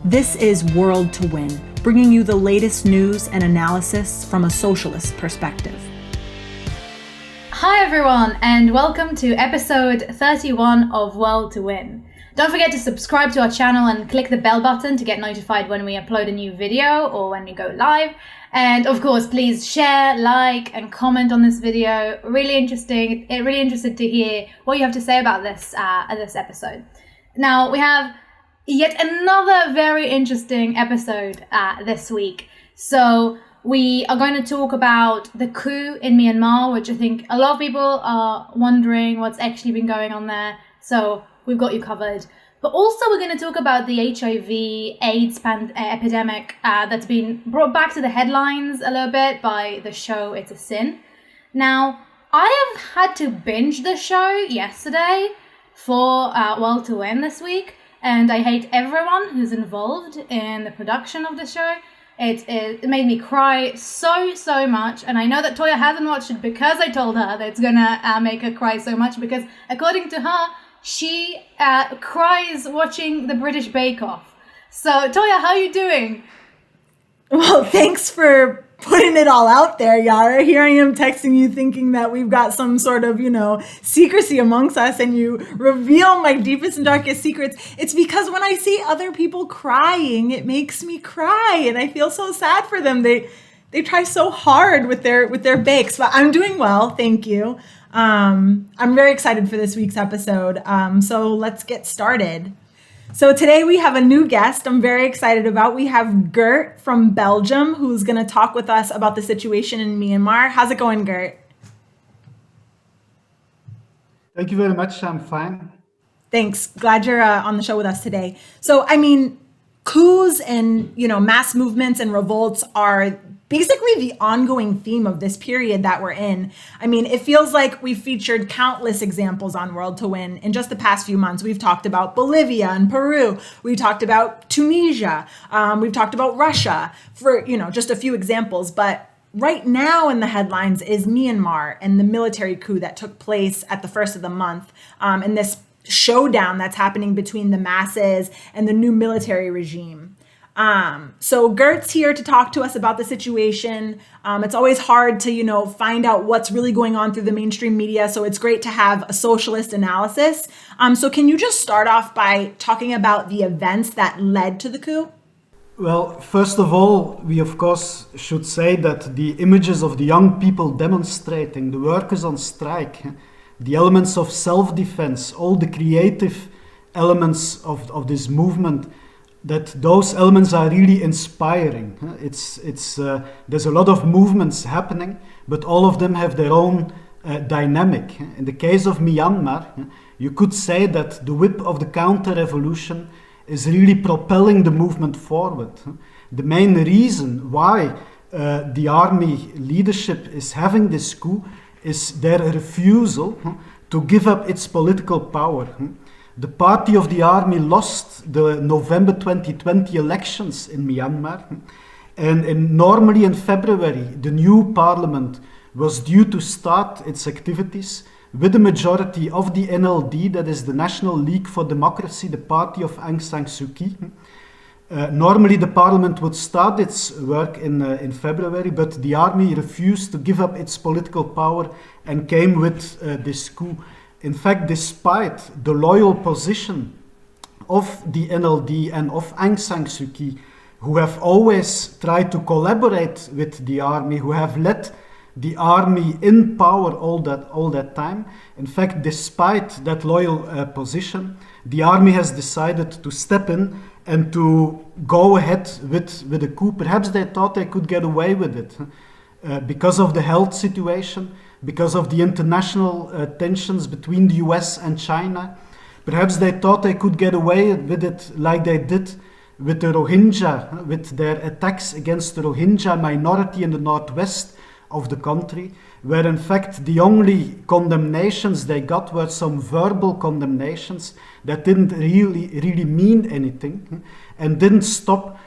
This is World to Win, bringing you the latest news and analysis from a socialist perspective. Hi everyone, and welcome to episode 31 of World to Win. Don't forget to subscribe to our channel and click the bell button to get notified when we upload a new video or when we go live. And of course, please share, like, and comment on this video. Really interesting. Really interested to hear what you have to say about this episode. Now, we have yet another very interesting episode this week. So we are going to talk about the coup in Myanmar, which I think a lot of people are wondering what's actually been going on there. So we've got you covered. But also we're going to talk about the HIV/AIDS epidemic that's been brought back to the headlines a little bit by the show It's a Sin. Now, I have had to binge the show yesterday for World to Win this week. And I hate everyone who's involved in the production of the show. It made me cry so much. And I know that Toya hasn't watched it because I told her that it's gonna make her cry so much. Because according to her, she cries watching the British Bake Off. So Toya, how are you doing? Well, thanks for putting it all out there, Yara. Here I am texting you thinking that we've got some sort of, secrecy amongst us, and you reveal my deepest and darkest secrets. It's because when I see other people crying, it makes me cry, and I feel so sad for them. They try so hard with their bakes, but I'm doing well, thank you. I'm very excited for this week's episode. So let's get started. So today we have a new guest I'm very excited about. We have Geert from Belgium, who's going to talk with us about the situation in Myanmar. How's it going, Geert? Thank you very much. I'm fine. Thanks. Glad you're on the show with us today. So, coups and, mass movements and revolts are basically the ongoing theme of this period that we're in. It feels like we've featured countless examples on World to Win. In just the past few months, we've talked about Bolivia and Peru. We talked about Tunisia. We've talked about Russia for, just a few examples. But right now in the headlines is Myanmar and the military coup that took place at the first of the month, and this showdown that's happening between the masses and the new military regime. So Geert's here to talk to us about the situation. It's always hard to, find out what's really going on through the mainstream media. So it's great to have a socialist analysis. So can you just start off by talking about the events that led to the coup? Well, first of all, we of course should say that the images of the young people demonstrating, the workers on strike, the elements of self-defense, all the creative elements of this movement, that those elements are really inspiring. There's a lot of movements happening, but all of them have their own dynamic. In the case of Myanmar, you could say that the whip of the counter-revolution is really propelling the movement forward. The main reason why the army leadership is having this coup is their refusal to give up its political power. The party of the army lost the November 2020 elections in Myanmar, and normally in February the new parliament was due to start its activities with a majority of the NLD, that is the National League for Democracy, the party of Aung San Suu Kyi. Normally the parliament would start its work in February, but the army refused to give up its political power and came with this coup. In fact, despite the loyal position of the NLD and of Aung San Suu Kyi, who have always tried to collaborate with the army, who have led the army in power all that time. In fact, despite that loyal position, the army has decided to step in and to go ahead with a coup. Perhaps they thought they could get away with it because of the health situation, because of the international tensions between the US and China. Perhaps they thought they could get away with it like they did with the Rohingya, with their attacks against the Rohingya minority in the northwest of the country, where in fact the only condemnations they got were some verbal condemnations that didn't really mean anything and didn't stop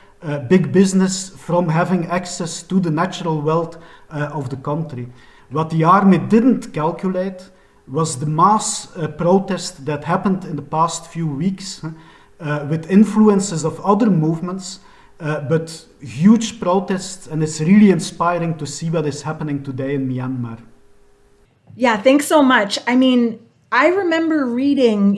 big business from having access to the natural wealth of the country. What the army didn't calculate was the mass protest that happened in the past few weeks with influences of other movements, but huge protests, and it's really inspiring to see what is happening today in Myanmar. Yeah, thanks so much. I mean, I remember reading,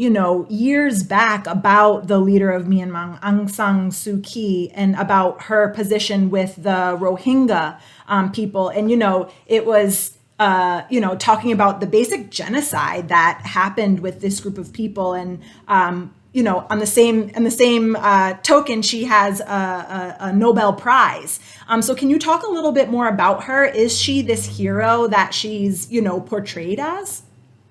years back about the leader of Myanmar, Aung San Suu Kyi, and about her position with the Rohingya people. And, it was, talking about the basic genocide that happened with this group of people. And, on the same token, she has a Nobel Prize. So can you talk a little bit more about her? Is she this hero that she's, portrayed as?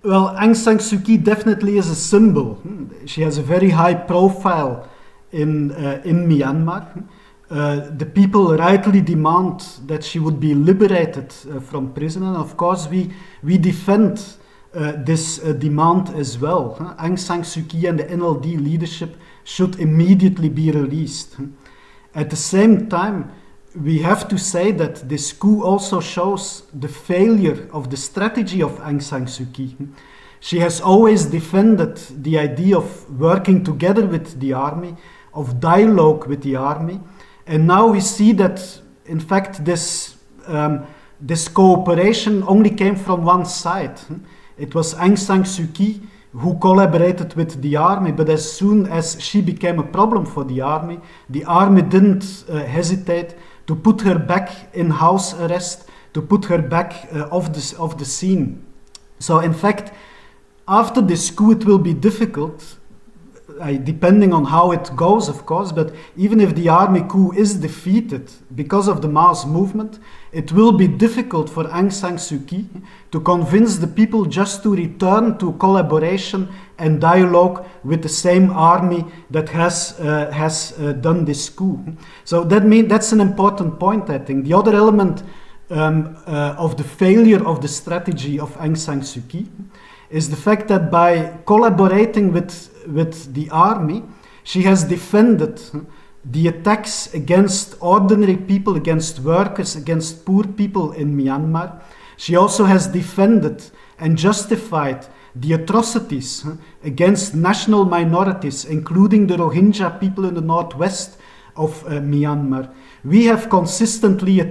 Well, Aung San Suu Kyi definitely is a symbol. She has a very high profile in Myanmar. The people rightly demand that she would be liberated from prison, and of course we defend this demand as well. Aung San Suu Kyi and the NLD leadership should immediately be released. At the same time, we have to say that this coup also shows the failure of the strategy of Aung San Suu Kyi. She has always defended the idea of working together with the army, of dialogue with the army, and now we see that, in fact, this cooperation only came from one side. It was Aung San Suu Kyi who collaborated with the army, but as soon as she became a problem for the army didn't hesitate to put her back in house arrest, to put her back off the scene. So in fact, after this coup it will be difficult, depending on how it goes, of course, but even if the army coup is defeated because of the mass movement, it will be difficult for Aung San Suu Kyi to convince the people just to return to collaboration and dialogue with the same army that has done this coup. So that's an important point, I think. The other element of the failure of the strategy of Aung San Suu Kyi is the fact that by collaborating with the army, she has defended the attacks against ordinary people, against workers, against poor people in Myanmar. She also has defended and justified the atrocities against national minorities, including the Rohingya people in the northwest of Myanmar. We have consistently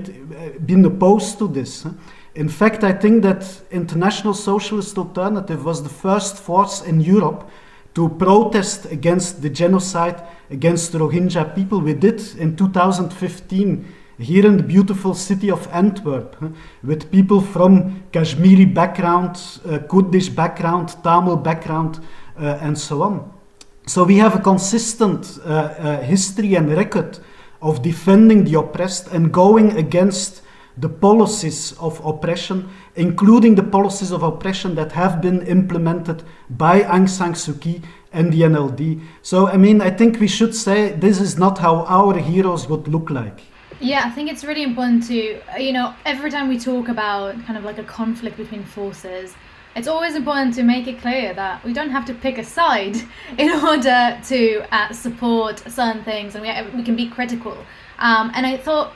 been opposed to this. In fact, I think that International Socialist Alternative was the first force in Europe to protest against the genocide against the Rohingya people. We did in 2015 here in the beautiful city of Antwerp, with people from Kashmiri background, Kurdish background, Tamil background, and so on. So we have a consistent history and record of defending the oppressed and going against the policies of oppression, including the policies of oppression that have been implemented by Aung San Suu Kyi and the NLD. So, I think we should say this is not how our heroes would look like. Yeah, I think it's really important to, every time we talk about kind of like a conflict between forces, it's always important to make it clear that we don't have to pick a side in order to support certain things, and we can be critical. And I thought,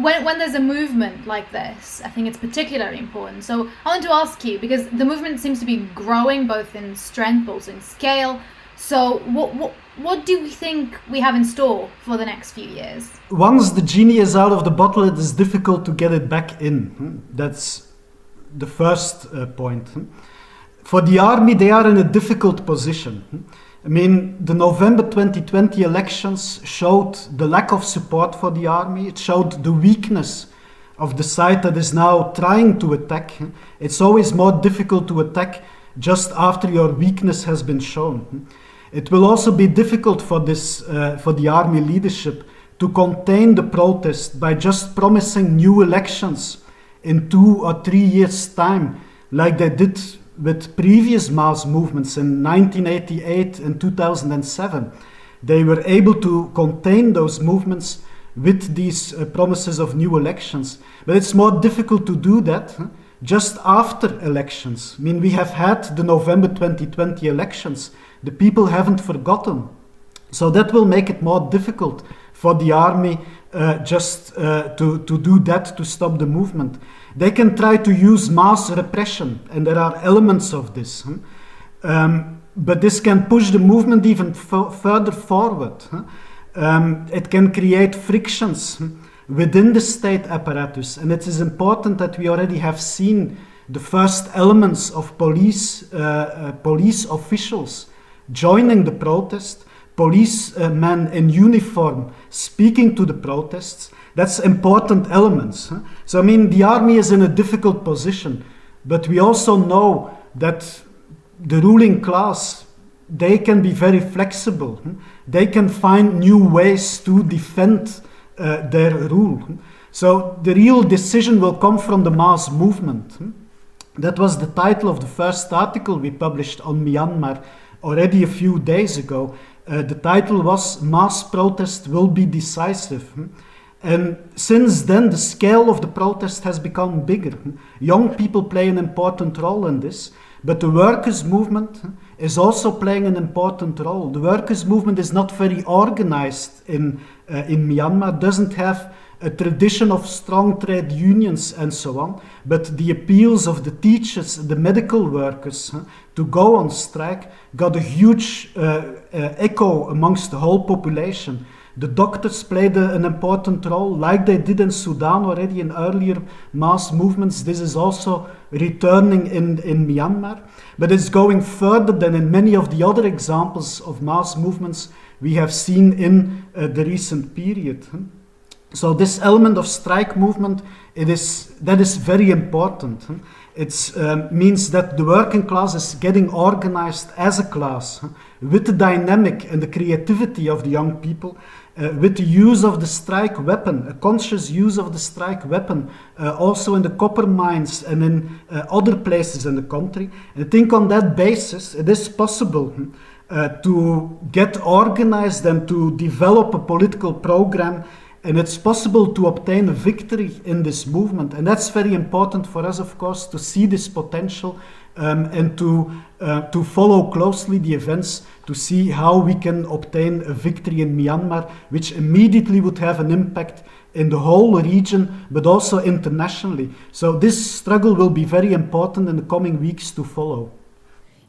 when there's a movement like this, I think it's particularly important. So I want to ask you, because the movement seems to be growing both in strength, but also in scale. So what do we think we have in store for the next few years? Once the genie is out of the bottle, it is difficult to get it back in. That's the first point. For the army, they are in a difficult position. The November 2020 elections showed the lack of support for the army. It showed the weakness of the side that is now trying to attack. It's always more difficult to attack just after your weakness has been shown. It will also be difficult for the army leadership to contain the protest by just promising new elections in 2 or 3 years' time, like they did with previous mass movements in 1988 and 2007. They were able to contain those movements with these promises of new elections. But it's more difficult to do that just after elections. We have had the November 2020 elections. The people haven't forgotten. So that will make it more difficult for the army to do that, to stop the movement. They can try to use mass repression, and there are elements of this. but this can push the movement even further forward. It can create frictions within the state apparatus, and it is important that we already have seen the first elements of police officials joining the protest, policemen in uniform speaking to the protests. That's important elements. So I mean, the army is in a difficult position, but we also know that the ruling class, they can be very flexible. They can find new ways to defend their rule. So the real decision will come from the mass movement. That was the title of the first article we published on Myanmar already a few days ago. The title was "Mass Protest Will Be Decisive." And since then, the scale of the protest has become bigger. Young people play an important role in this, but the workers' movement is also playing an important role. The workers' movement is not very organized in Myanmar, doesn't have a tradition of strong trade unions and so on, but the appeals of the teachers, the medical workers to go on strike got a huge echo amongst the whole population. The doctors played an important role, like they did in Sudan already in earlier mass movements. This is also returning in Myanmar, but it's going further than in many of the other examples of mass movements we have seen in the recent period. So this element of strike movement, that is very important. It means that the working class is getting organized as a class with the dynamic and the creativity of the young people, with the use of the strike weapon, a conscious use of the strike weapon, also in the copper mines and in other places in the country. And I think on that basis, it is possible to get organized and to develop a political program, and it's possible to obtain a victory in this movement. And that's very important for us, of course, to see this potential and to follow closely the events, to see how we can obtain a victory in Myanmar, which immediately would have an impact in the whole region, but also internationally. So this struggle will be very important in the coming weeks to follow.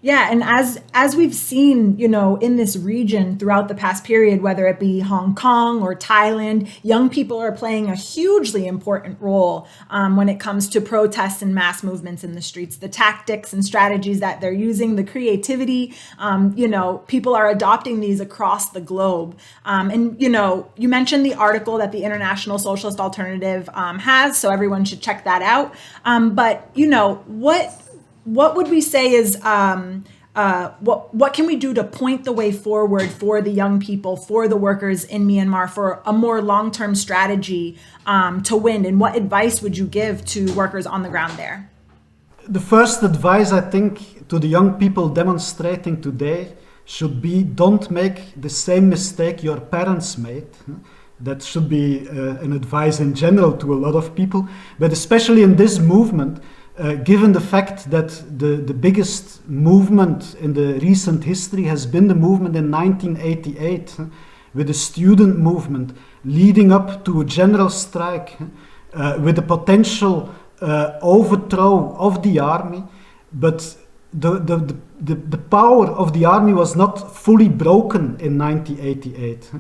Yeah, and as we've seen, in this region throughout the past period, whether it be Hong Kong or Thailand, young people are playing a hugely important role when it comes to protests and mass movements in the streets. The tactics and strategies that they're using, the creativity, people are adopting these across the globe. And you mentioned the article that the International Socialist Alternative has, so everyone should check that out. But what would we say is what can we do to point the way forward for the young people, for the workers in Myanmar, for a more long-term strategy to win? And what advice would you give to workers on the ground there? The first advice, I think, to the young people demonstrating today should be, don't make the same mistake your parents made. That should be an advice in general to a lot of people, but especially in this movement, given the fact that the biggest movement in the recent history has been the movement in 1988, with the student movement leading up to a general strike, with the potential overthrow of the army, but the power of the army was not fully broken in 1988.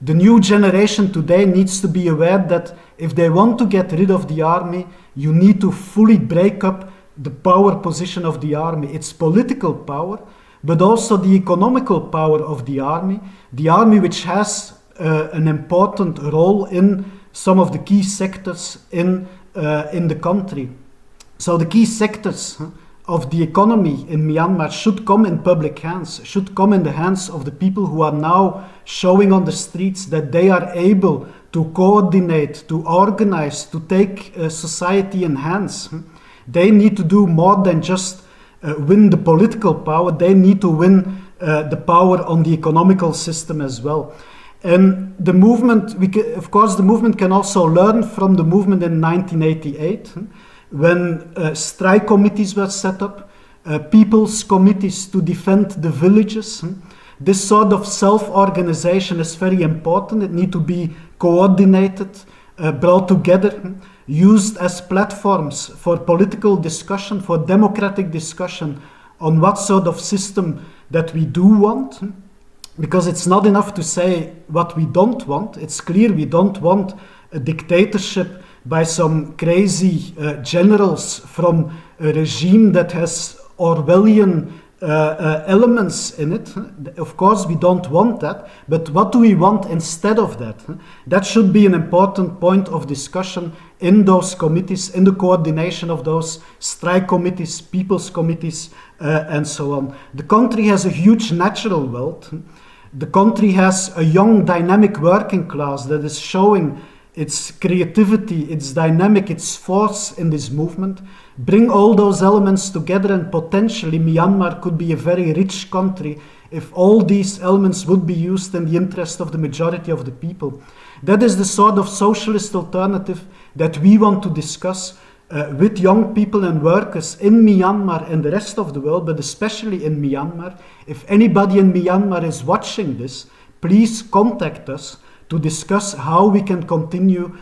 The new generation today needs to be aware that if they want to get rid of the army, you need to fully break up the power position of the army, its political power, but also the economical power of the army which has an important role in some of the key sectors in the country. So the key sectors of the economy in Myanmar should come in public hands, should come in the hands of the people who are now showing on the streets that they are able to coordinate, to organize, to take society in hands. They need to do more than just win the political power, they need to win the power on the economical system as well. And the movement, of course, the movement can also learn from the movement in 1988, when strike committees were set up, people's committees to defend the villages. This sort of self-organization is very important. It needs to be coordinated, brought together, used as platforms for political discussion, for democratic discussion on what sort of system that we do want. Because it's not enough to say what we don't want. It's clear we don't want a dictatorship by some crazy generals from a regime that has Orwellian elements in it. Of course, we don't want that, but what do we want instead of that? That should be an important point of discussion in those committees, in the coordination of those strike committees, people's committees, and so on. The country has a huge natural wealth. The country has a young, dynamic working class that is showing its creativity, its dynamic, its force in this movement. Bring all those elements together and potentially Myanmar could be a very rich country if all these elements would be used in the interest of the majority of the people. That is the sort of socialist alternative that we want to discuss with young people and workers in Myanmar and the rest of the world, but especially in Myanmar. If anybody in Myanmar is watching this, please contact us to discuss how we can continue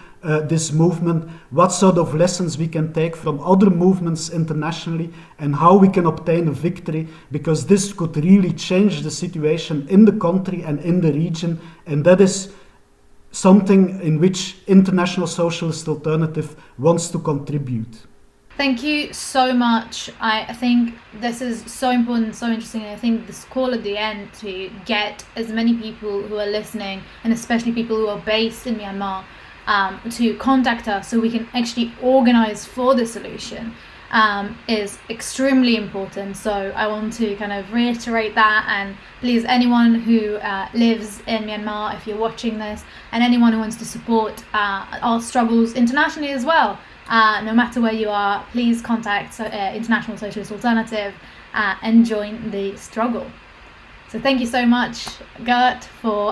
this movement, what sort of lessons we can take from other movements internationally, and how we can obtain a victory, because this could really change the situation in the country and in the region, and that is something in which International Socialist Alternative wants to contribute. Thank you so much. I think this is so important, so interesting. And I think this call at the end to get as many people who are listening, and especially people who are based in Myanmar, to contact us so we can actually organize for the solution is extremely important. So I want to kind of reiterate that, and please, anyone who lives in Myanmar, if you're watching this, and anyone who wants to support our struggles internationally as well, no matter where you are, please contact International Socialist Alternative and join the struggle. So thank you so much, Geert, for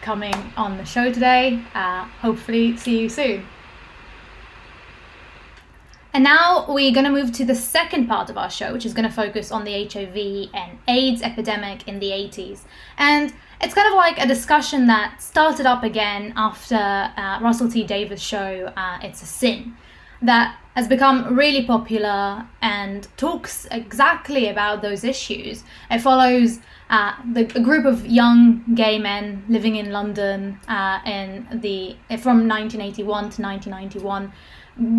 coming on the show today. Hopefully see you soon. And now we're going to move to the second part of our show, which is going to focus on the HIV and AIDS epidemic in the 80s. And it's kind of like a discussion that started up again after Russell T Davies' show, It's a Sin, that has become really popular and talks exactly about those issues. It follows a group of young gay men living in London from 1981 to 1991,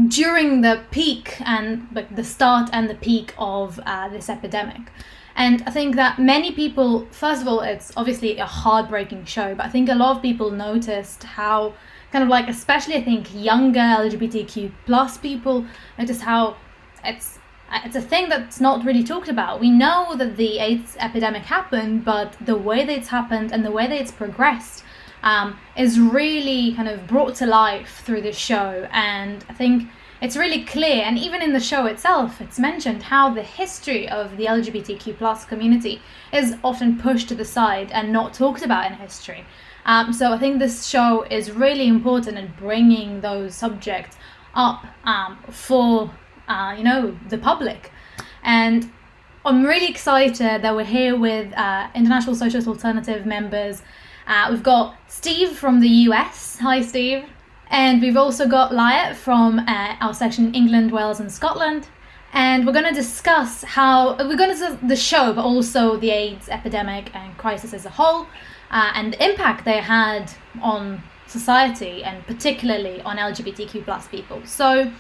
during the peak and the start and the peak of this epidemic. And I think that many people, first of all, it's obviously a heartbreaking show, but I think a lot of people noticed how kind of like, especially I think younger LGBTQ plus people, noticed how it's a thing that's not really talked about. We know that the AIDS epidemic happened, but the way that it's happened and the way that it's progressed is really kind of brought to life through this show. And I think it's really clear, and even in the show itself, it's mentioned how the history of the LGBTQ plus community is often pushed to the side and not talked about in history. So I think this show is really important in bringing those subjects up for the public. And I'm really excited that we're here with International Socialist Alternative members. We've got Steve from the US. Hi, Steve. And we've also got Liat from our section in England, Wales and Scotland. And we're going to discuss the show, but also the AIDS epidemic and crisis as a whole, and the impact they had on society and particularly on LGBTQ plus people. So,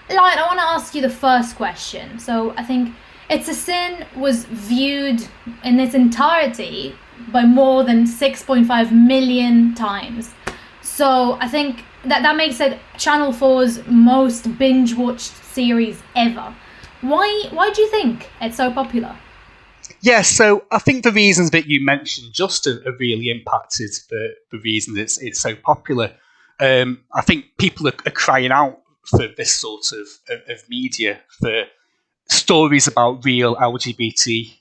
Liat, I want to ask you the first question. So I think It's a Sin was viewed in its entirety by more than 6.5 million times. So I think that makes it Channel 4's most binge-watched series ever. Why do you think it's so popular? Yeah, so I think the reasons that you mentioned just are really impacted the reason it's so popular. I think people are crying out for this sort of media, for stories about real LGBT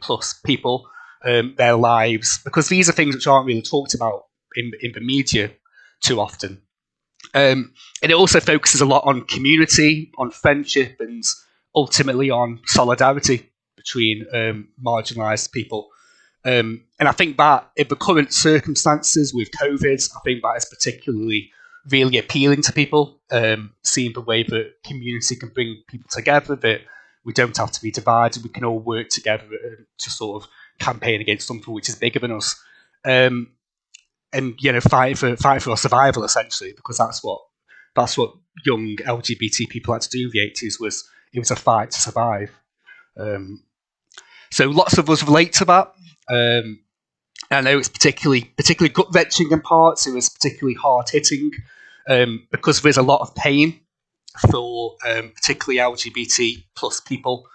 plus people, their lives, because these are things which aren't really talked about in the media too often. And it also focuses a lot on community, on friendship, and ultimately on solidarity between marginalised people. And I think that in the current circumstances with COVID, I think that is particularly really appealing to people, seeing the way that community can bring people together, that we don't have to be divided. We can all work together to sort of campaign against something which is bigger than us, and fight for our survival essentially, because that's what young LGBT people had to do in the 80s. It was a fight to survive. So lots of us relate to that. I know it's particularly gut wrenching in parts. It was particularly hard hitting because there's a lot of pain for particularly LGBT plus people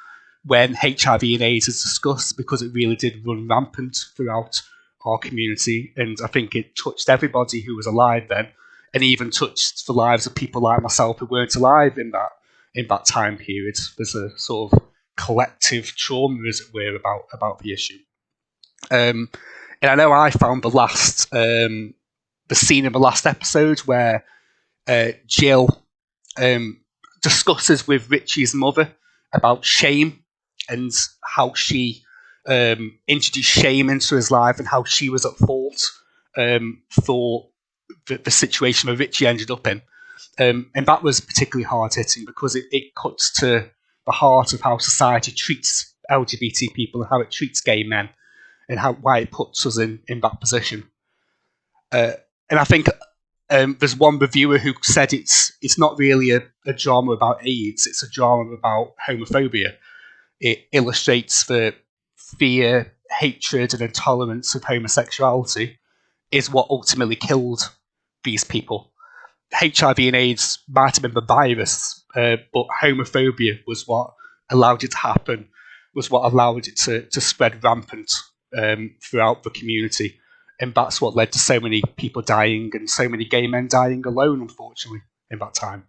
when HIV and AIDS is discussed, because it really did run rampant throughout our community, and I think it touched everybody who was alive then, and even touched the lives of people like myself who weren't alive in that time period. There's a sort of collective trauma, as it were, about the issue. And I know I found the scene in the last episode where Jill discusses with Richie's mother about shame and how she introduced shame into his life and how she was at fault for the situation that Richie ended up in. And that was particularly hard-hitting because it cuts to the heart of how society treats LGBT people and how it treats gay men, and why it puts us in that position. And I think there's one reviewer who said it's not really a drama about AIDS, it's a drama about homophobia. It illustrates the fear, hatred, and intolerance of homosexuality is what ultimately killed these people. HIV and AIDS might have been the virus, but homophobia was what allowed it to happen, was what allowed it to spread rampant throughout the community. And that's what led to so many people dying and so many gay men dying alone, unfortunately, in that time.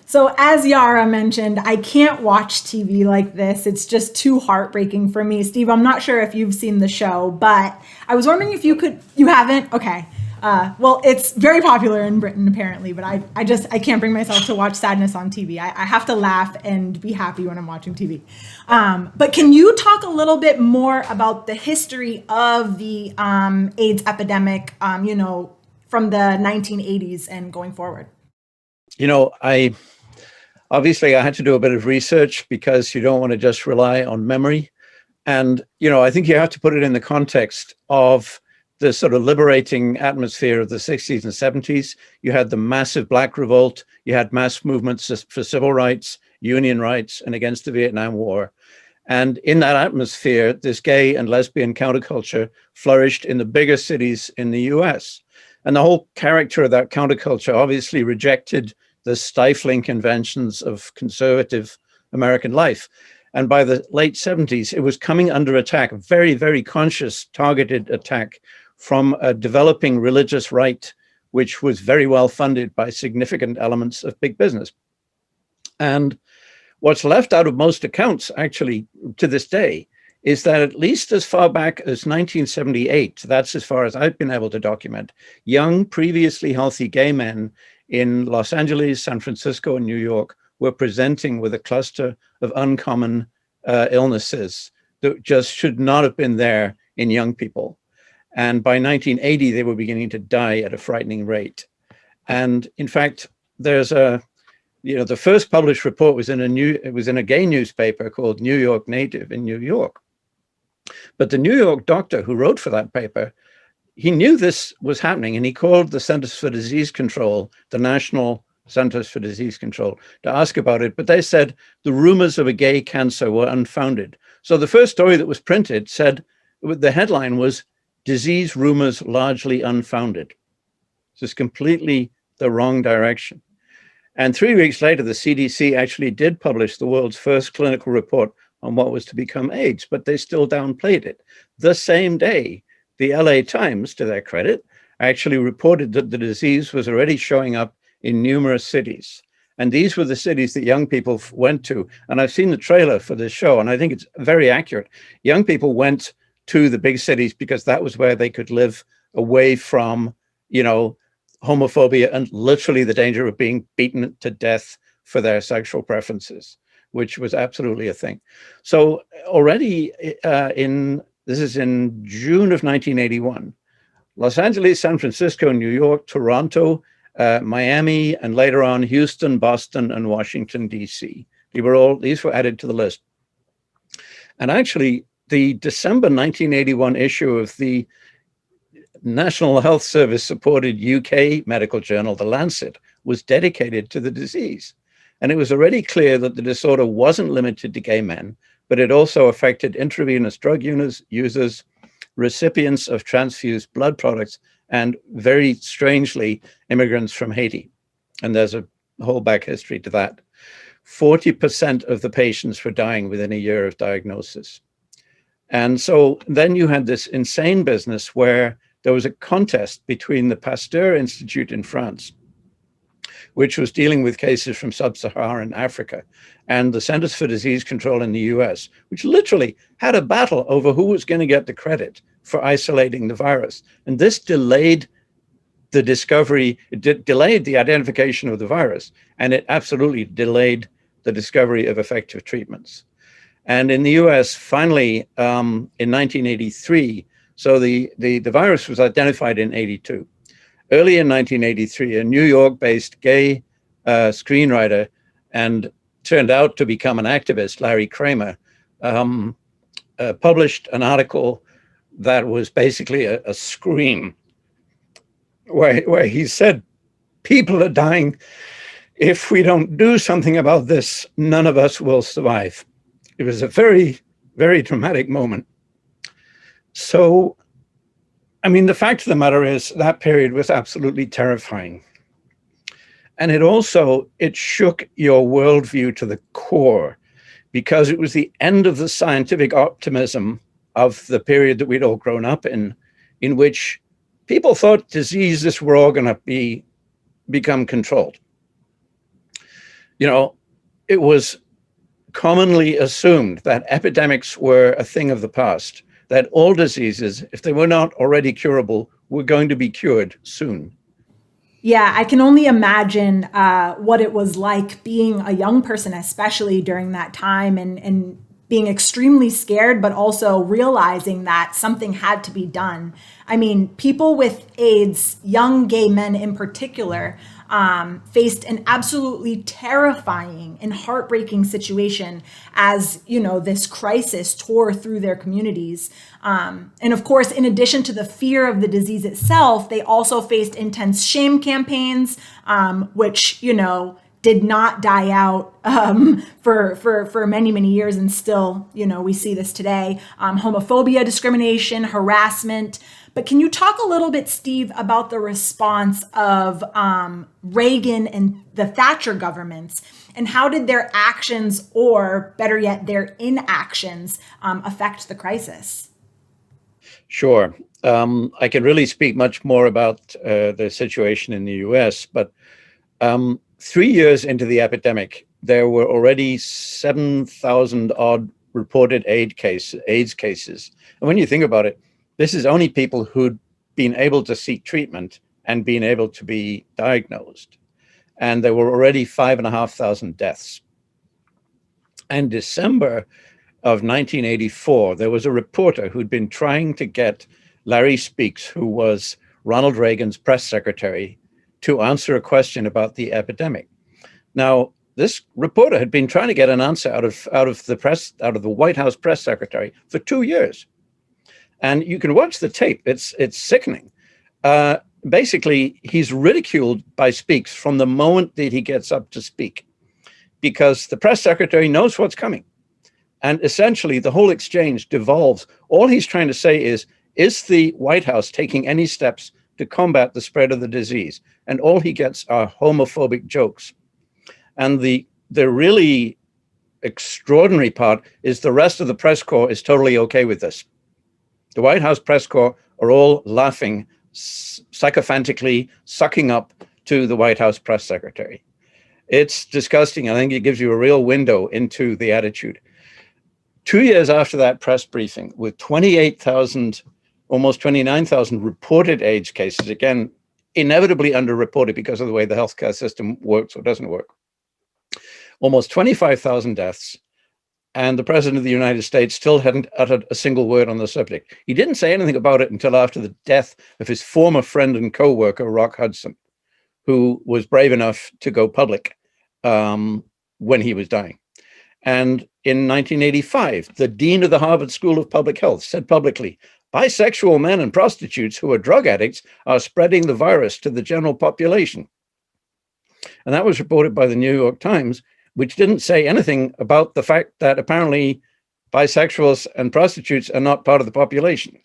So as Yara mentioned, I can't watch TV like this. It's just too heartbreaking for me. Steve, I'm not sure if you've seen the show, but I was wondering if you haven't? Okay. Well, it's very popular in Britain, apparently, but I can't bring myself to watch sadness on TV. I have to laugh and be happy when I'm watching TV. But can you talk a little bit more about the history of the AIDS epidemic, from the 1980s and going forward? Obviously, I had to do a bit of research because you don't want to just rely on memory. And, I think you have to put it in the context of the sort of liberating atmosphere of the 60s and 70s. You had the massive Black Revolt. You had mass movements for civil rights, union rights, and against the Vietnam War. And in that atmosphere, this gay and lesbian counterculture flourished in the biggest cities in the US. And the whole character of that counterculture obviously rejected the stifling conventions of conservative American life. And by the late 70s, it was coming under attack, a very, very conscious, targeted attack from a developing religious right, which was very well funded by significant elements of big business. And what's left out of most accounts, actually, to this day, is that at least as far back as 1978, that's as far as I've been able to document, young, previously healthy gay men in Los Angeles, San Francisco, and New York were presenting with a cluster of uncommon illnesses that just should not have been there in young people. And by 1980, they were beginning to die at a frightening rate. And in fact, there's the first published report was in a gay newspaper called New York Native in New York. But the New York doctor who wrote for that paper, he knew this was happening, and he called the Centers for Disease Control, the National Centers for Disease Control, to ask about it. But they said the rumors of a gay cancer were unfounded. So the first story that was printed said, the headline was, "Disease rumors largely unfounded." So it's completely the wrong direction. And 3 weeks later, the CDC actually did publish the world's first clinical report on what was to become AIDS, but they still downplayed it. The same day, the LA Times, to their credit, actually reported that the disease was already showing up in numerous cities. And these were the cities that young people went to. And I've seen the trailer for this show, and I think it's very accurate. Young people went to the big cities because that was where they could live away from, homophobia and literally the danger of being beaten to death for their sexual preferences, which was absolutely a thing. So already this is in June of 1981, Los Angeles, San Francisco, New York, Toronto, Miami, and later on Houston, Boston, and Washington, D.C. These were added to the list. And actually, the December 1981 issue of the National Health Service supported UK medical journal, The Lancet, was dedicated to the disease. And it was already clear that the disorder wasn't limited to gay men, but it also affected intravenous drug users, recipients of transfused blood products, and very strangely, immigrants from Haiti. And there's a whole back history to that. 40% of the patients were dying within a year of diagnosis. And so then you had this insane business where there was a contest between the Pasteur Institute in France, which was dealing with cases from sub-Saharan Africa, and the Centers for Disease Control in the US, which literally had a battle over who was going to get the credit for isolating the virus. And this delayed the discovery, delayed the identification of the virus, and it absolutely delayed the discovery of effective treatments. And in the US, finally, in 1983, so the virus was identified in 82. Early in 1983, a New York-based gay screenwriter and turned out to become an activist, Larry Kramer, published an article that was basically a scream, where he said, people are dying. If we don't do something about this, none of us will survive. It was a very, very dramatic moment. So, I mean, the fact of the matter is that period was absolutely terrifying. And it shook your worldview to the core, because it was the end of the scientific optimism of the period that we'd all grown up in which people thought diseases were all going to become controlled. You know, it was commonly assumed that epidemics were a thing of the past, that all diseases, if they were not already curable, were going to be cured soon. Yeah, I can only imagine what it was like being a young person, especially during that time, and being extremely scared, but also realizing that something had to be done. I mean, people with AIDS, young gay men in particular, faced an absolutely terrifying and heartbreaking situation as, you know, this crisis tore through their communities. And of course, in addition to the fear of the disease itself, they also faced intense shame campaigns, which, you know, did not die out for many, many years. And still, you know, we see this today. Homophobia, discrimination, harassment. But can you talk a little bit, Steve, about the response of Reagan and the Thatcher governments, and how did their actions, or better yet, their inactions, affect the crisis? Sure. I can really speak much more about the situation in the US, but 3 years into the epidemic, there were already 7,000 odd reported AIDS cases. And when you think about it, this is only people who'd been able to seek treatment and been able to be diagnosed. And there were already 5,500 deaths. In December of 1984, there was a reporter who'd been trying to get Larry Speakes, who was Ronald Reagan's press secretary, to answer a question about the epidemic. Now, this reporter had been trying to get an answer out of the White House press secretary for 2 years. And you can watch the tape, it's sickening. Basically, he's ridiculed by Speakes from the moment that he gets up to speak, because the press secretary knows what's coming. And essentially, the whole exchange devolves. All he's trying to say is the White House taking any steps to combat the spread of the disease? And all he gets are homophobic jokes. And the really extraordinary part is the rest of the press corps is totally okay with this. The White House press corps are all laughing, sycophantically sucking up to the White House press secretary. It's disgusting. I think it gives you a real window into the attitude. 2 years after that press briefing, with 28,000, almost 29,000 reported AIDS cases, again, inevitably underreported because of the way the healthcare system works or doesn't work, almost 25,000 deaths, and the President of the United States still hadn't uttered a single word on the subject. He didn't say anything about it until after the death of his former friend and co-worker, Rock Hudson, who was brave enough to go public when he was dying. And in 1985, the dean of the Harvard School of Public Health said publicly, bisexual men and prostitutes who are drug addicts are spreading the virus to the general population. And that was reported by the New York Times, which didn't say anything about the fact that apparently bisexuals and prostitutes are not part of the population.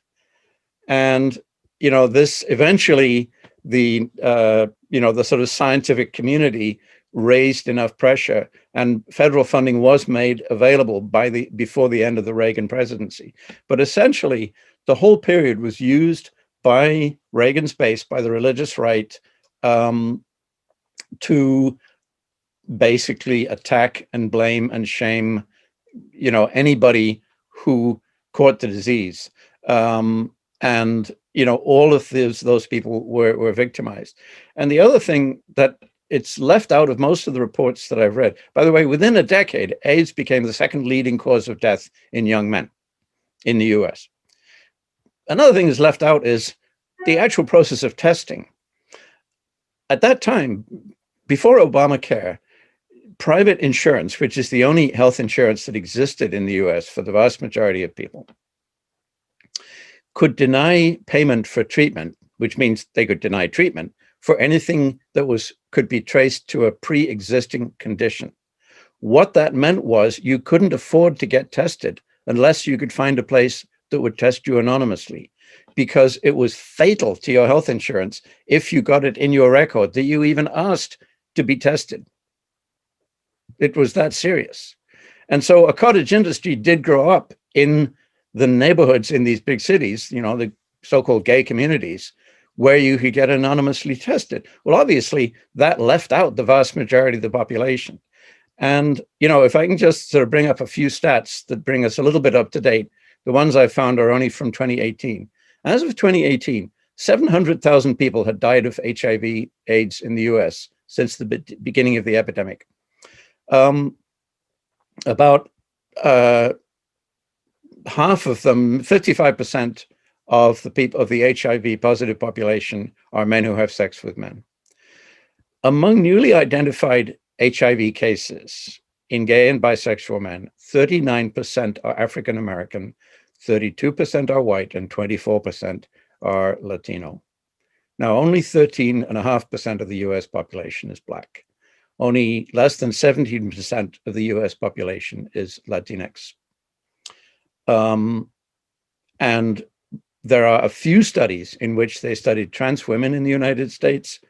And, this eventually, the sort of scientific community raised enough pressure, and federal funding was made available before the end of the Reagan presidency. But essentially, the whole period was used by Reagan's base, by the religious right, to basically attack and blame and shame, anybody who caught the disease. And all of those people were victimized. And the other thing that it's left out of most of the reports that I've read, by the way, within a decade, AIDS became the second leading cause of death in young men in the US. Another thing that's left out is the actual process of testing. At that time, before Obamacare, private insurance, which is the only health insurance that existed in the US for the vast majority of people, could deny payment for treatment, which means they could deny treatment for anything that could be traced to a pre-existing condition. What that meant was you couldn't afford to get tested unless you could find a place that would test you anonymously, because it was fatal to your health insurance if you got it in your record that you even asked to be tested. It was that serious. And so a cottage industry did grow up in the neighborhoods in these big cities, the so-called gay communities, where you could get anonymously tested. Well, obviously, that left out the vast majority of the population. And, if I can just sort of bring up a few stats that bring us a little bit up to date, the ones I found are only from 2018. As of 2018, 700,000 people had died of HIV/AIDS in the US since the beginning of the epidemic. About half of them, 55%, of the people of the HIV positive population are men who have sex with men. Among newly identified HIV cases in gay and bisexual men, 39% are African American, 32% are white, and 24% are Latino. Now, only 13.5% of the US population is Black. Only less than 17% of the US population is Latinx. And there are a few studies in which they studied trans women in the United States.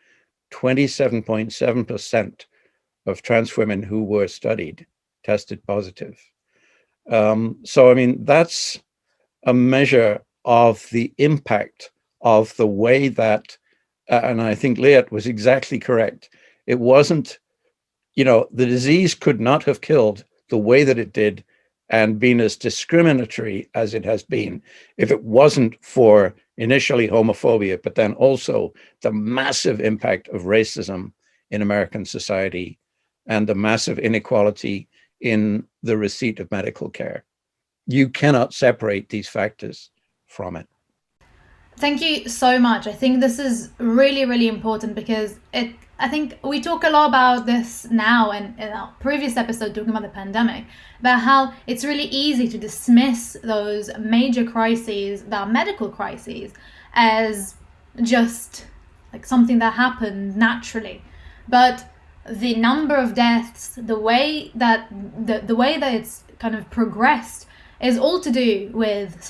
27.7% of trans women who were studied tested positive. That's a measure of the impact of the way that, and I think Liat was exactly correct. It wasn't, the disease could not have killed the way that it did and been as discriminatory as it has been if it wasn't for initially homophobia, but then also the massive impact of racism in American society and the massive inequality in the receipt of medical care. You cannot separate these factors from it. Thank you so much. I think this is really, really important because I think we talk a lot about this now and in our previous episode talking about the pandemic, about how it's really easy to dismiss those major crises, the medical crises, as just like something that happened naturally. But the number of deaths, the way that it's kind of progressed is all to do with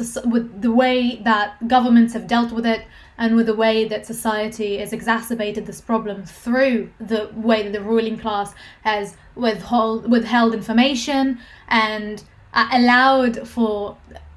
the way that governments have dealt with it and with the way that society has exacerbated this problem through the way that the ruling class has withheld information and allowed for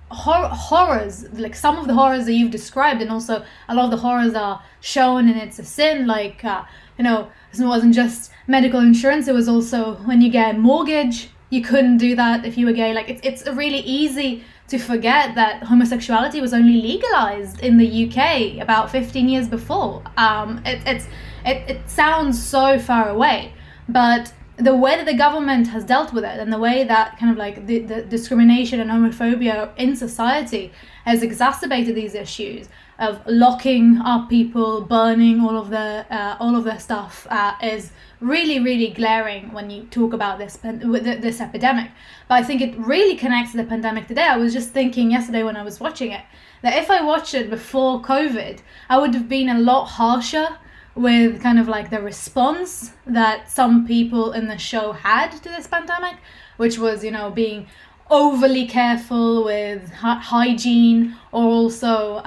horrors, like some of the horrors that you've described, and also a lot of the horrors are shown in It's a Sin, like, it wasn't just medical insurance, it was also when you get a mortgage, you couldn't do that if you were gay. Like, it's really easy to forget that homosexuality was only legalized in the UK about 15 years before. It sounds so far away, but the way that the government has dealt with it, and the way that kind of like the discrimination and homophobia in society has exacerbated these issues of locking up people, burning all of their stuff, is really, really glaring when you talk about this epidemic. But I think it really connects to the pandemic today. I was just thinking yesterday when I was watching it, that if I watched it before COVID, I would have been a lot harsher with kind of like the response that some people in the show had to this pandemic, which was, you know, being overly careful with hygiene, or also,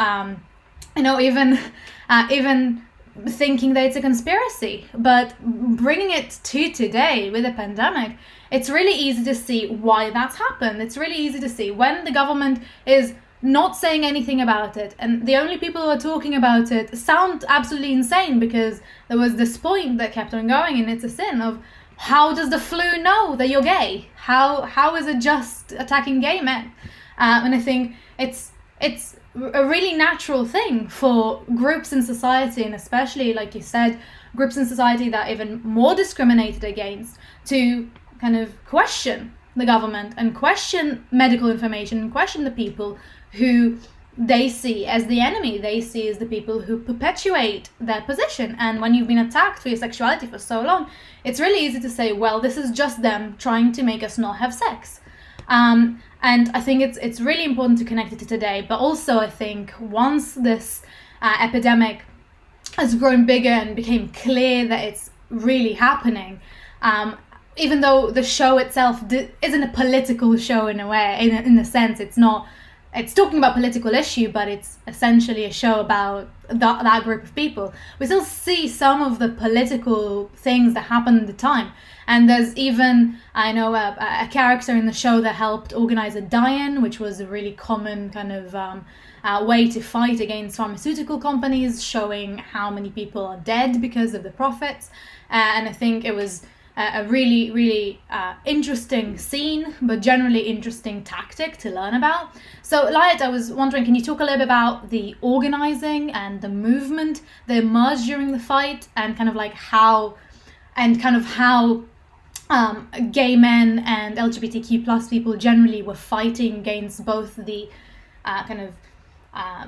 you know, even thinking that it's a conspiracy. But bringing it to today with a pandemic, it's really easy to see why that's happened. It's really easy to see when the government is not saying anything about it, and the only people who are talking about it sound absolutely insane, because there was this point that kept on going, and it's a sin of, how does the flu know that you're gay? How is it just attacking gay men? And I think it's a really natural thing for groups in society, and especially, like you said, groups in society that are even more discriminated against, to kind of question the government and question medical information and question the people who they see as the enemy, they see as the people who perpetuate their position. And when you've been attacked for your sexuality for so long, it's really easy to say, well, this is just them trying to make us not have sex. And I think it's really important to connect it to today. But also, I think once this epidemic has grown bigger and became clear that it's really happening, even though the show itself isn't a political show in a way, in a sense, it's talking about political issue, but it's essentially a show about that group of people. We still see some of the political things that happened at the time. And there's even, I know, a character in the show that helped organize a die-in, which was a really common kind of way to fight against pharmaceutical companies, showing how many people are dead because of the profits. And I think it was a really, really interesting scene, but generally interesting tactic to learn about. So, Liat, I was wondering, can you talk a little bit about the organizing and the movement that emerged during the fight, and kind of how gay men and LGBTQ plus people generally were fighting against both the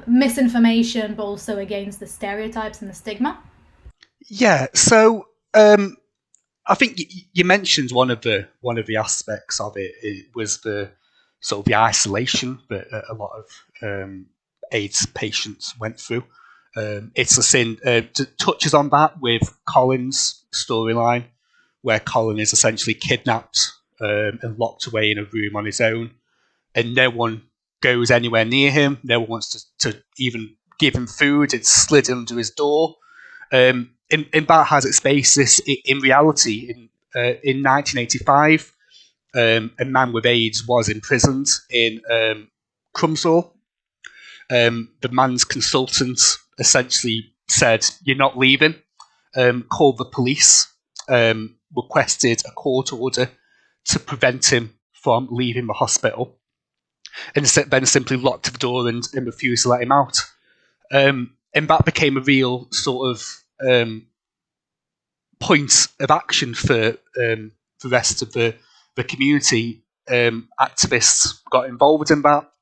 misinformation, but also against the stereotypes and the stigma? Yeah, so I think you mentioned one of the aspects of it was the sort of the isolation that a lot of AIDS patients went through. It's a sin touches on that with Colin's storyline, where Colin is essentially kidnapped and locked away in a room on his own, and no one goes anywhere near him. No one wants to even give him food. It's slid under his door. And that has its basis in reality. In 1985, a man with AIDS was imprisoned in Crumsall. The man's consultant essentially said, "You're not leaving," called the police, requested a court order to prevent him from leaving the hospital, and then simply locked the door and refused to let him out. And that became a real sort of point of action for the rest of the community. Activists got involved in that.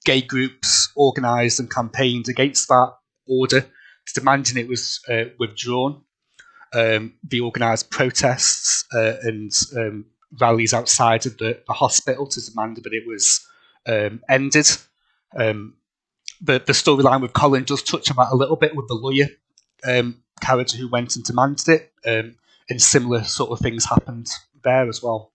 Gay groups organised and campaigned against that order, demanding it was withdrawn. They organised protests and rallies outside of the hospital to demand that it was ended. The storyline with Colin does touch on that a little bit with the lawyer character who went and demanded it, and similar sort of things happened there as well.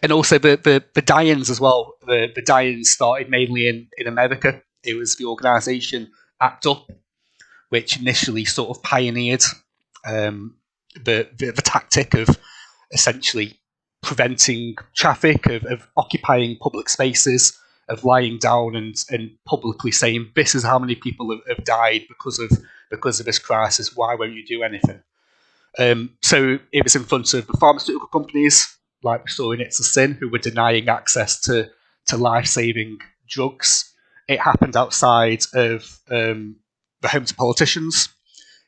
And also the die-ins as well. The die-ins started mainly in America. It was the organisation ACT UP, which initially sort of pioneered the tactic of essentially preventing traffic, of occupying public spaces, of lying down and publicly saying, "This is how many people have died because of this crisis. Why won't you do anything?" So it was in front of the pharmaceutical companies, like we saw in It's a Sin, who were denying access to life-saving drugs. It happened outside of the homes of politicians.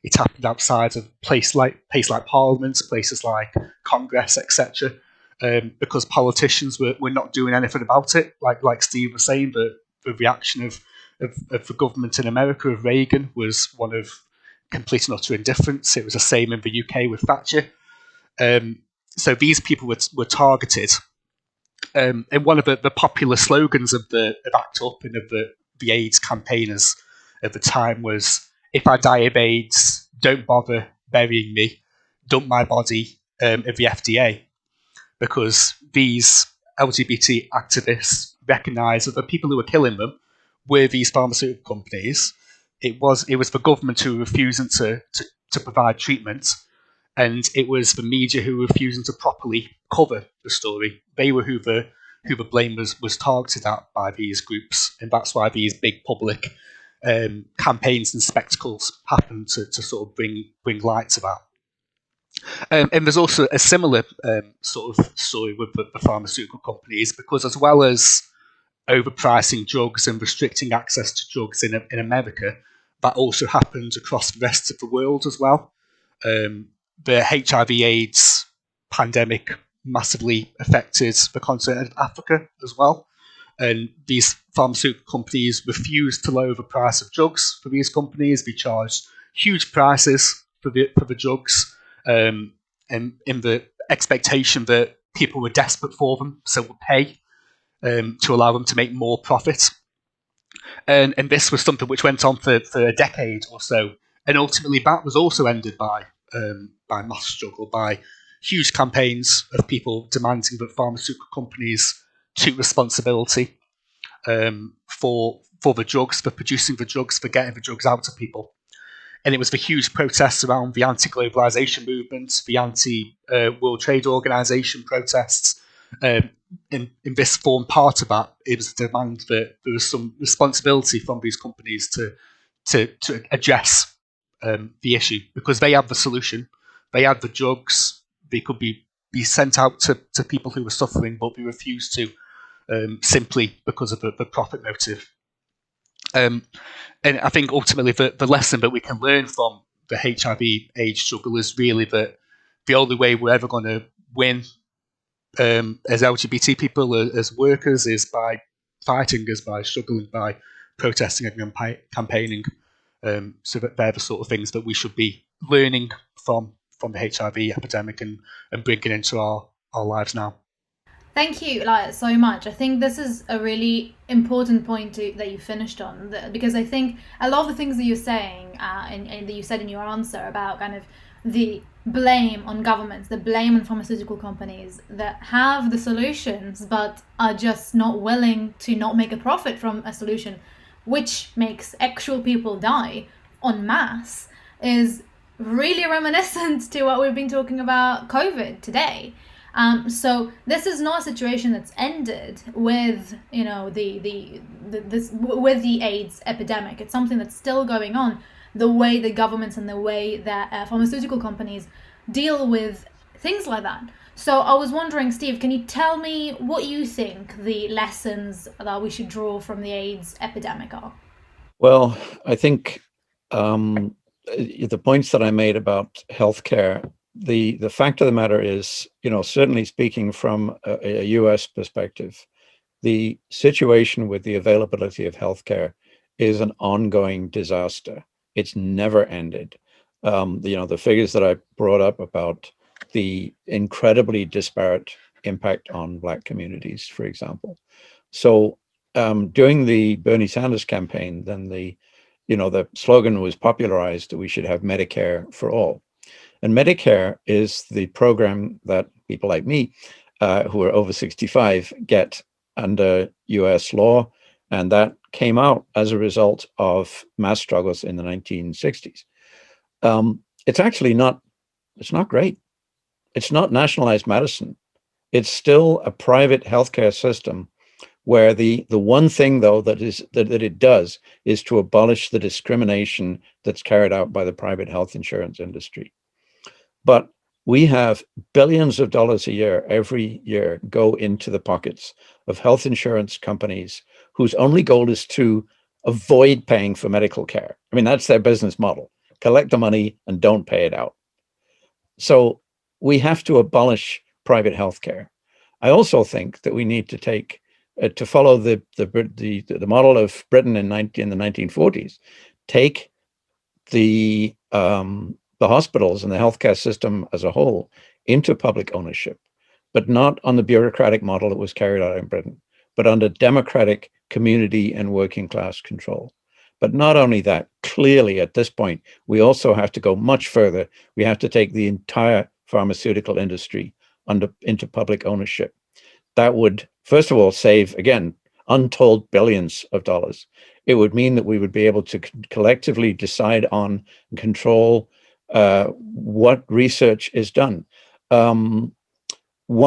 It happened outside of places like Parliament, places like Congress, etc. Because politicians were not doing anything about it. Like Steve was saying, the reaction of the government in America, of Reagan, was one of complete and utter indifference. It was the same in the UK with Thatcher. So these people were targeted. And one of the popular slogans of ACT UP and of the AIDS campaigners at the time was, "If I die of AIDS, don't bother burying me, dump my body at the FDA," because these LGBT activists recognised that the people who were killing them were these pharmaceutical companies. It was the government who were refusing to provide treatment, and it was the media who were refusing to properly cover the story. They were who the blame was targeted at by these groups, and that's why these big public campaigns and spectacles happen to sort of bring light to that. And there's also a similar sort of story with the pharmaceutical companies, because as well as overpricing drugs and restricting access to drugs in America, that also happened across the rest of the world as well. The HIV/AIDS pandemic massively affected the continent of Africa as well. And these pharmaceutical companies refused to lower the price of drugs for these companies. They charged huge prices for the drugs, and in the expectation that people were desperate for them, so would pay to allow them to make more profit. And this was something which went on for a decade or so. And ultimately that was also ended by mass struggle, by huge campaigns of people demanding that pharmaceutical companies took responsibility for the drugs, for producing the drugs, for getting the drugs out to people. And it was the huge protests around the anti-globalization movement, the anti-World Trade Organization protests. And this formed part of that. It was a demand that there was some responsibility from these companies to address the issue, because they had the solution. They had the drugs. They could be sent out to people who were suffering, but they refused to, simply because of the profit motive. And I think ultimately the lesson that we can learn from the HIV/AIDS struggle is really that the only way we're ever going to win as LGBT people, as workers, is by fighting, is by struggling, by protesting and campaigning. So that they're the sort of things that we should be learning from the HIV epidemic and bringing into our lives now. Thank you, Liat, so much. I think this is a really important point that you finished on, because I think a lot of the things that you're saying and that you said in your answer about kind of the blame on governments, the blame on pharmaceutical companies that have the solutions but are just not willing to not make a profit from a solution, which makes actual people die en masse, is really reminiscent to what we've been talking about COVID today. So this is not a situation that's ended with, with the AIDS epidemic. It's something that's still going on. The way that governments and the way that pharmaceutical companies deal with things like that. So I was wondering, Steve, can you tell me what you think the lessons that we should draw from the AIDS epidemic are? Well, I think the points that I made about healthcare, the fact of the matter is, certainly speaking from a US perspective, the situation with the availability of healthcare is an ongoing disaster. It's never ended. The figures that I brought up about the incredibly disparate impact on Black communities, for example. So during the Bernie Sanders campaign, then the slogan was popularized that we should have Medicare for all. And Medicare is the program that people like me, who are over 65, get under US law. And that came out as a result of mass struggles in the 1960s. It's actually it's not great. It's not nationalized medicine. It's still a private healthcare system where the one thing, though, that it does is to abolish the discrimination that's carried out by the private health insurance industry. But we have billions of dollars a year, every year, go into the pockets of health insurance companies whose only goal is to avoid paying for medical care. I mean, that's their business model. collect the money and don't pay it out. So we have to abolish private healthcare. I also think that we need to take to follow the model of Britain in the 1940s. Take the hospitals and the healthcare system as a whole into public ownership, but not on the bureaucratic model that was carried out in Britain, but under democratic community and working class control. But not only that, clearly at this point, we also have to go much further. We have to take the entire pharmaceutical industry into public ownership. That would, first of all, save, again, untold billions of dollars. It would mean that we would be able to collectively decide on and control what research is done. One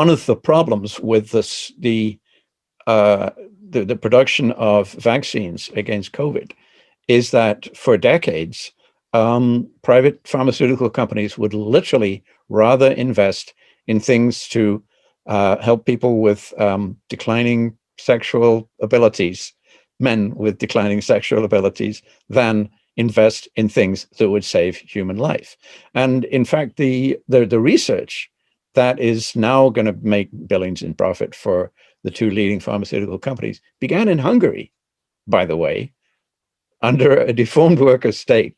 of the problems with the production of vaccines against COVID is that for decades, private pharmaceutical companies would literally rather invest in things to help people with declining sexual abilities, men with declining sexual abilities, than invest in things that would save human life. And in fact, the research that is now going to make billions in profit for the two leading pharmaceutical companies began in Hungary, by the way, under a deformed worker state.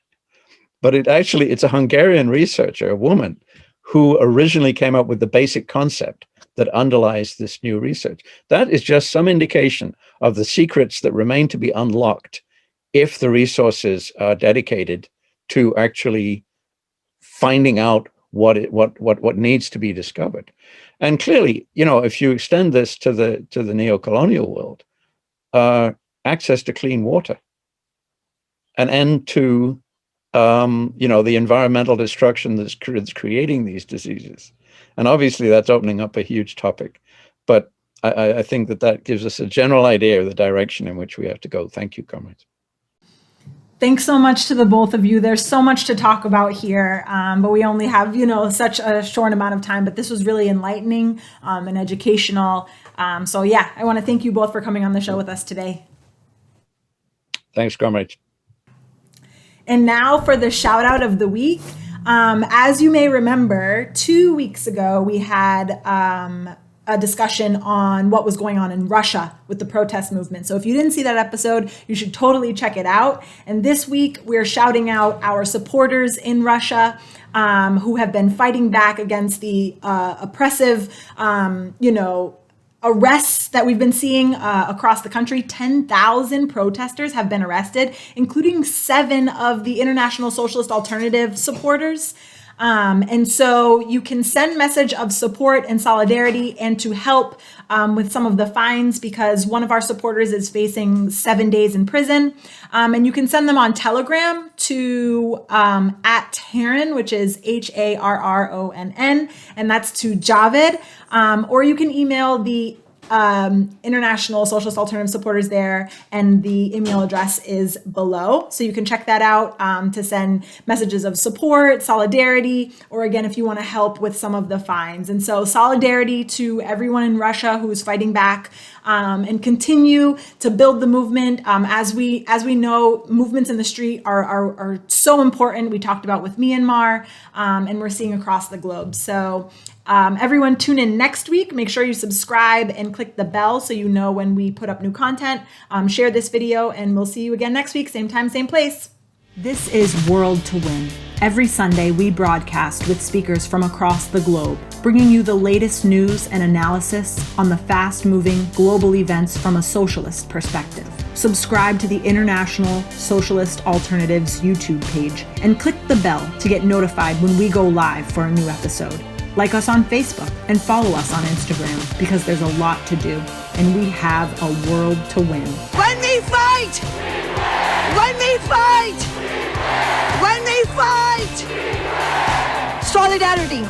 But it's a Hungarian researcher, a woman, who originally came up with the basic concept that underlies this new research. That is just some indication of the secrets that remain to be unlocked if the resources are dedicated to actually finding out what needs to be discovered. And clearly, if you extend this to the neo-colonial world, access to clean water, an end to the environmental destruction that's creating these diseases. And obviously that's opening up a huge topic. But I think that gives us a general idea of the direction in which we have to go. Thank you, comrades. Thanks so much to the both of you. There's so much to talk about here, but we only have, such a short amount of time. But this was really enlightening and educational. So yeah, I want to thank you both for coming on the show with us today. Thanks, comrades. And now for the shout out of the week. As you may remember, 2 weeks ago, we had a discussion on what was going on in Russia with the protest movement. So if you didn't see that episode, you should totally check it out. And this week, we're shouting out our supporters in Russia who have been fighting back against the oppressive, arrests that we've been seeing across the country. 10,000 protesters have been arrested, including 7 of the International Socialist Alternative supporters. And so you can send message of support and solidarity and to help with some of the fines, because one of our supporters is facing 7 days in prison. And you can send them on Telegram to @Harron, which is HARRONN, and that's to Djavid. Or you can email the International Socialist Alternative supporters there, and the email address is below. So you can check that out to send messages of support, solidarity, or again, if you want to help with some of the fines. And so solidarity to everyone in Russia who is fighting back and continue to build the movement. As we know, movements in the street are so important. We talked about with Myanmar, and we're seeing across the globe. So everyone tune in next week. Make sure you subscribe and click the bell so you know when we put up new content. Share this video, and we'll see you again next week. Same time, same place. This is World to Win. Every Sunday, we broadcast with speakers from across the globe, bringing you the latest news and analysis on the fast-moving global events from a socialist perspective. Subscribe to the International Socialist Alternative's YouTube page and click the bell to get notified when we go live for a new episode. Like us on Facebook and follow us on Instagram, because there's a lot to do and we have a world to win. When we fight! When we fight! When we fight! Solidarity!